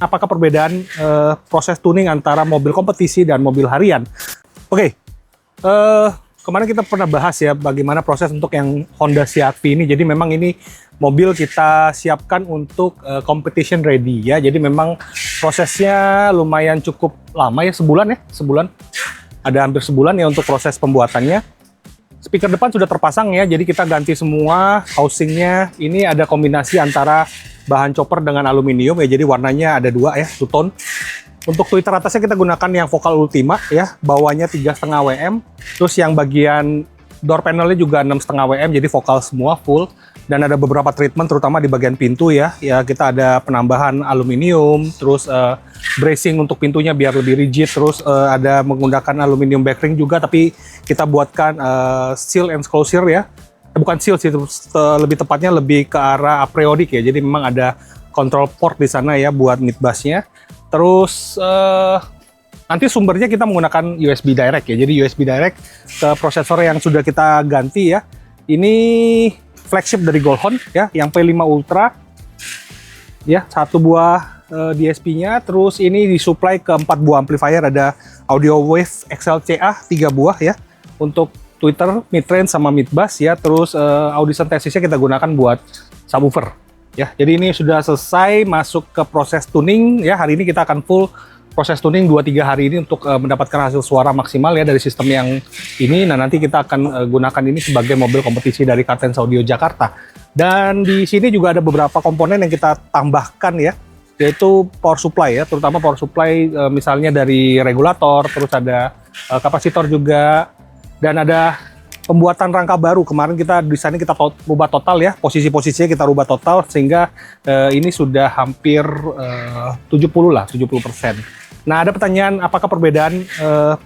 apakah perbedaan proses tuning antara mobil kompetisi dan mobil harian. Oke, kemarin kita pernah bahas ya bagaimana proses untuk yang Honda CR-V ini. Jadi memang ini mobil kita siapkan untuk competition ready ya. Jadi memang prosesnya lumayan cukup lama ya, sebulan. Ada hampir sebulan ya untuk proses pembuatannya. Speaker depan sudah terpasang ya, jadi kita ganti semua housingnya. Ini ada kombinasi antara bahan chopper dengan aluminium ya, jadi warnanya ada dua ya, two tone. Untuk tweeter atasnya kita gunakan yang Vocal Ultima ya, bawahnya 3,5 Wm. Terus yang bagian door panelnya juga 6,5 Wm, jadi vokal semua full. Dan ada beberapa treatment terutama di bagian pintu ya. Ya kita ada penambahan aluminium, terus bracing untuk pintunya biar lebih rigid, terus ada menggunakan aluminium backring juga, tapi kita buatkan seal and closure ya. Bukan seal sih, lebih tepatnya lebih ke arah apriodik ya. Jadi memang ada control port di sana ya buat mid bass-nya. Terus nanti sumbernya kita menggunakan USB Direct ya. Jadi USB Direct ke prosesor yang sudah kita ganti ya. Ini flagship dari Goldhorn ya, yang P5 Ultra. Ya, satu buah DSP-nya. Terus ini disuplai ke 4 buah amplifier, ada Audio Wave XLCA 3 buah ya. Untuk tweeter, mid-range sama mid-bass ya. Terus audio synthesisnya kita gunakan buat subwoofer. Ya, jadi ini sudah selesai masuk ke proses tuning ya. Hari ini kita akan full proses tuning 2-3 hari ini untuk mendapatkan hasil suara maksimal ya dari sistem yang ini. Nah, nanti kita akan gunakan ini sebagai mobil kompetisi dari Kartens Audio Jakarta. Dan di sini juga ada beberapa komponen yang kita tambahkan ya, yaitu power supply ya, terutama power supply misalnya dari regulator, terus ada kapasitor juga, dan ada pembuatan rangka baru. Kemarin kita di sana kita rubah total ya, posisi-posisinya kita rubah total sehingga ini sudah hampir 70%. Nah, ada pertanyaan apakah perbedaan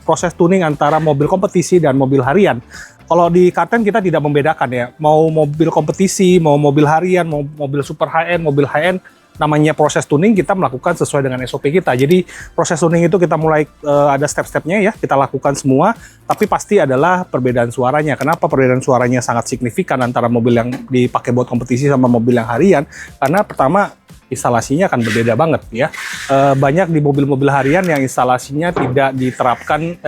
proses tuning antara mobil kompetisi dan mobil harian. Kalau di Karten kita tidak membedakan ya, mau mobil kompetisi, mau mobil harian, mau mobil super high-end, mobil high-end, namanya proses tuning kita melakukan sesuai dengan SOP kita. Jadi proses tuning itu kita mulai ada step-stepnya ya, kita lakukan semua, tapi pasti adalah perbedaan suaranya. Kenapa perbedaan suaranya sangat signifikan antara mobil yang dipakai buat kompetisi sama mobil yang harian? Karena pertama, instalasinya akan berbeda banget ya. Banyak di mobil-mobil harian yang instalasinya tidak diterapkan,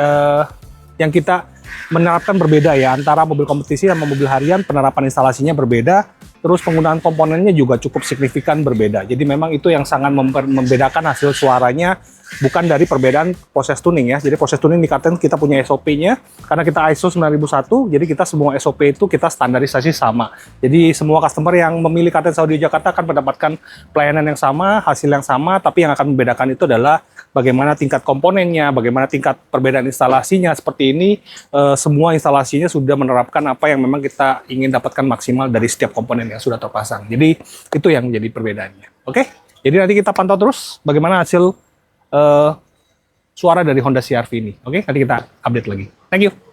yang kita menerapkan berbeda ya, antara mobil kompetisi sama mobil harian penerapan instalasinya berbeda. Terus penggunaan komponennya juga cukup signifikan berbeda. Jadi memang itu yang sangat membedakan hasil suaranya, bukan dari perbedaan proses tuning ya. Jadi proses tuning di Karten kita punya SOP-nya, karena kita ISO 9001, jadi kita semua SOP itu kita standarisasi sama. Jadi semua customer yang memilih Karten Audio Jakarta akan mendapatkan pelayanan yang sama, hasil yang sama, tapi yang akan membedakan itu adalah bagaimana tingkat komponennya, bagaimana tingkat perbedaan instalasinya. Seperti ini, semua instalasinya sudah menerapkan apa yang memang kita ingin dapatkan maksimal dari setiap komponen yang sudah terpasang. Jadi itu yang jadi perbedaannya. Oke, jadi nanti kita pantau terus bagaimana hasil suara dari Honda CR-V ini. Oke, nanti kita update lagi. Thank you.